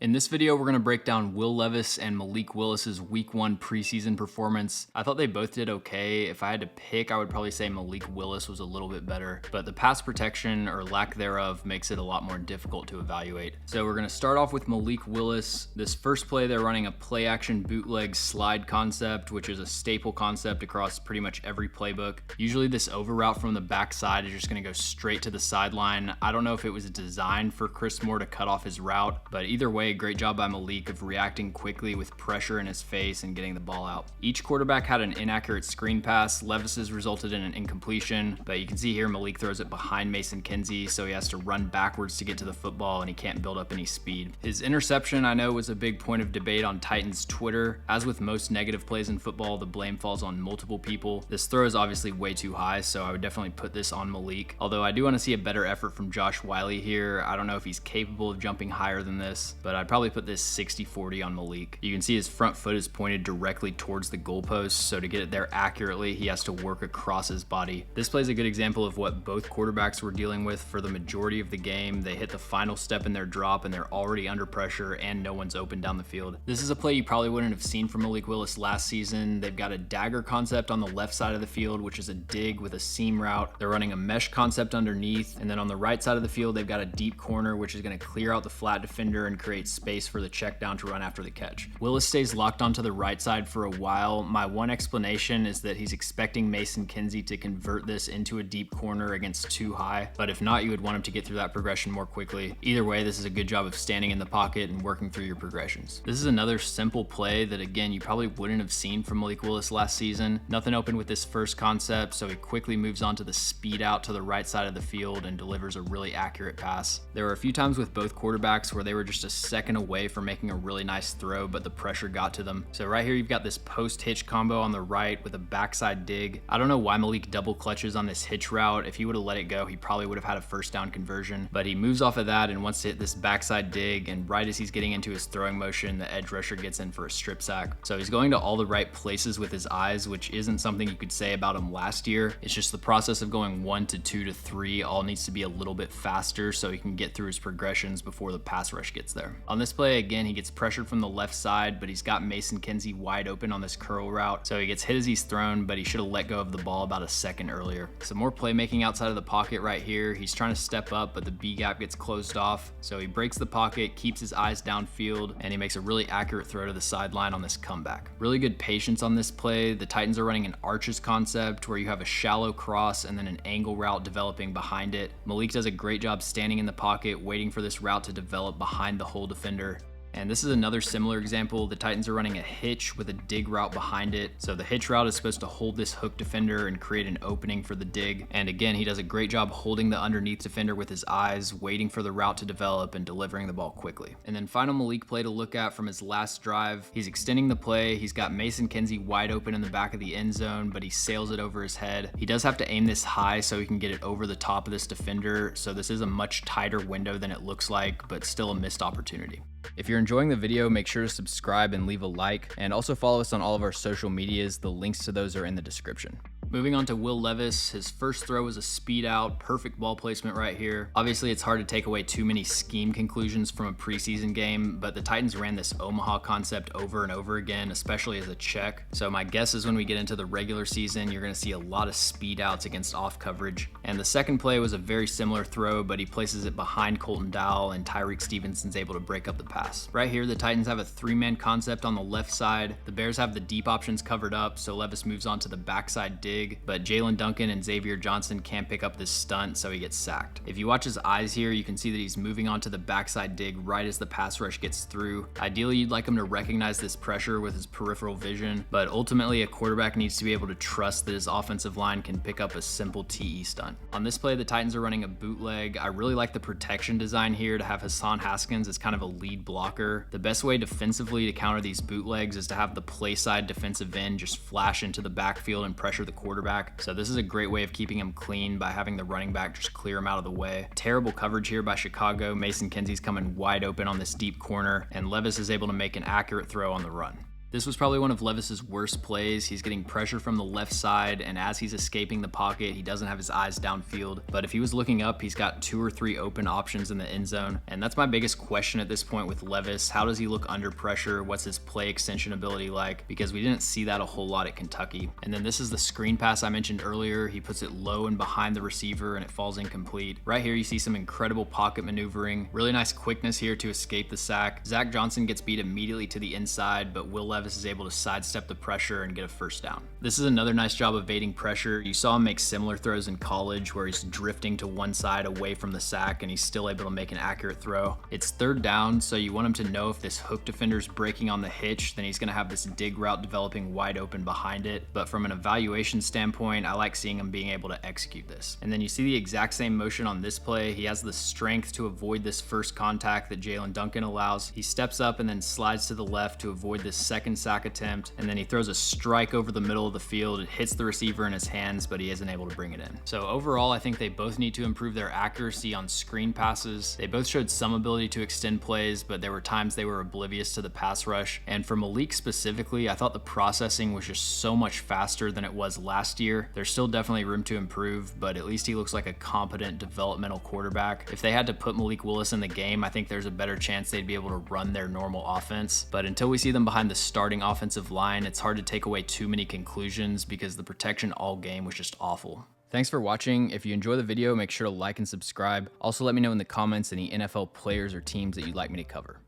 In this video, we're going to break down Will Levis and Malik Willis's week 1 preseason performance. I thought they both did okay. If I had to pick, I would probably say Malik Willis was a little bit better, but the pass protection or lack thereof makes it a lot more difficult to evaluate. So we're going to start off with Malik Willis. This first play, they're running a play action bootleg slide concept, which is a staple concept across pretty much every playbook. Usually this over route from the backside is just going to go straight to the sideline. I don't know if it was designed for Chris Moore to cut off his route, but either way, great job by Malik of reacting quickly with pressure in his face and getting the ball out. Each quarterback had an inaccurate screen pass. Levis's resulted in an incompletion, but you can see here Malik throws it behind Mason Kinsey, so he has to run backwards to get to the football and he can't build up any speed. His interception, I know, was a big point of debate on Titans Twitter. As with most negative plays in football, the blame falls on multiple people. This throw is obviously way too high, so I would definitely put this on Malik. Although I do want to see a better effort from Josh Wiley here. I don't know if he's capable of jumping higher than this, but I'd probably put this 60-40 on Malik. You can see his front foot is pointed directly towards the goalpost, so to get it there accurately, he has to work across his body. This play is a good example of what both quarterbacks were dealing with for the majority of the game. They hit the final step in their drop and they're already under pressure and no one's open down the field. This is a play you probably wouldn't have seen from Malik Willis last season. They've got a dagger concept on the left side of the field, which is a dig with a seam route. They're running a mesh concept underneath, and then on the right side of the field, they've got a deep corner, which is going to clear out the flat defender and create space for the check down to run after the catch. Willis stays locked onto the right side for a while. My one explanation is that he's expecting Mason Kinsey to convert this into a deep corner against too high, but if not, you would want him to get through that progression more quickly. Either way, this is a good job of standing in the pocket and working through your progressions. This is another simple play that, again, you probably wouldn't have seen from Malik Willis last season. Nothing open with this first concept, so he quickly moves on to the speed out to the right side of the field and delivers a really accurate pass. There were a few times with both quarterbacks where they were just a second away from making a really nice throw, but the pressure got to them. So right here, you've got this post hitch combo on the right with a backside dig. I don't know why Malik double clutches on this hitch route. If he would have let it go, he probably would have had a first down conversion, but he moves off of that and wants to hit this backside dig, and right as he's getting into his throwing motion, the edge rusher gets in for a strip sack. So he's going to all the right places with his eyes, which isn't something you could say about him last year. It's just the process of going 1 to 2 to 3 all needs to be a little bit faster so he can get through his progressions before the pass rush gets there. On this play, again, he gets pressured from the left side, but he's got Mason Kinsey wide open on this curl route, so he gets hit as he's thrown, but he should have let go of the ball about a second earlier. Some more playmaking outside of the pocket right here. He's trying to step up, but the B gap gets closed off, so he breaks the pocket, keeps his eyes downfield, and he makes a really accurate throw to the sideline on this comeback. Really good patience on this play. The Titans are running an arches concept where you have a shallow cross and then an angle route developing behind it. Malik does a great job standing in the pocket, waiting for this route to develop behind the hole defender. And this is another similar example. The Titans are running a hitch with a dig route behind it. So the hitch route is supposed to hold this hook defender and create an opening for the dig. And again, he does a great job holding the underneath defender with his eyes, waiting for the route to develop and delivering the ball quickly. And then final Malik play to look at from his last drive. He's extending the play. He's got Mason Kinsey wide open in the back of the end zone, but he sails it over his head. He does have to aim this high so he can get it over the top of this defender. So this is a much tighter window than it looks like, but still a missed opportunity. If you're enjoying the video, make sure to subscribe and leave a like, and also follow us on all of our social medias. The links to those are in the description. Moving on to Will Levis, his first throw was a speed out, perfect ball placement right here. Obviously, it's hard to take away too many scheme conclusions from a preseason game, but the Titans ran this Omaha concept over and over again, especially as a check. So my guess is when we get into the regular season, you're going to see a lot of speed outs against off coverage. And the second play was a very similar throw, but he places it behind Colton Dowell, and Tyreek Stevenson's able to break up the pass. Right here, the Titans have a 3-man concept on the left side. The Bears have the deep options covered up, so Levis moves on to the backside dig, but Jalen Duncan and Xavier Johnson can't pick up this stunt, so he gets sacked. If you watch his eyes here, you can see that he's moving on to the backside dig right as the pass rush gets through. Ideally, you'd like him to recognize this pressure with his peripheral vision, but ultimately a quarterback needs to be able to trust that his offensive line can pick up a simple TE stunt. On this play, the Titans are running a bootleg. I really like the protection design here to have Hassan Haskins as kind of a lead blocker. The best way defensively to counter these bootlegs is to have the play side defensive end just flash into the backfield and pressure the quarterback. So this is a great way of keeping him clean by having the running back just clear him out of the way. Terrible coverage here by Chicago. Mason Kinsey's coming wide open on this deep corner, and Levis is able to make an accurate throw on the run. This was probably one of Levis's worst plays. He's getting pressure from the left side, and as he's escaping the pocket, he doesn't have his eyes downfield. But if he was looking up, he's got 2 or 3 open options in the end zone. And that's my biggest question at this point with Levis. How does he look under pressure? What's his play extension ability like? Because we didn't see that a whole lot at Kentucky. And then this is the screen pass I mentioned earlier. He puts it low and behind the receiver, and it falls incomplete. Right here, you see some incredible pocket maneuvering. Really nice quickness here to escape the sack. Zach Johnson gets beat immediately to the inside, but Will Levis is able to sidestep the pressure and get a first down. This is another nice job evading pressure. You saw him make similar throws in college where he's drifting to one side away from the sack and he's still able to make an accurate throw. It's 3rd down, so you want him to know if this hook defender's breaking on the hitch, then he's gonna have this dig route developing wide open behind it. But from an evaluation standpoint, I like seeing him being able to execute this. And then you see the exact same motion on this play. He has the strength to avoid this first contact that Jalen Duncan allows. He steps up and then slides to the left to avoid this second sack attempt, and then he throws a strike over the middle of the field. It hits the receiver in his hands, but he isn't able to bring it in. So overall, I think they both need to improve their accuracy on screen passes. They both showed some ability to extend plays, but there were times they were oblivious to the pass rush. And for Malik specifically, I thought the processing was just so much faster than it was last year. There's still definitely room to improve, but at least he looks like a competent developmental quarterback. If they had to put Malik Willis in the game, I think there's a better chance they'd be able to run their normal offense. But until we see them behind the starting offensive line, it's hard to take away too many conclusions because the protection all game was just awful. Thanks for watching. If you enjoy the video, make sure to like and subscribe. Also, let me know in the comments any NFL players or teams that you'd like me to cover.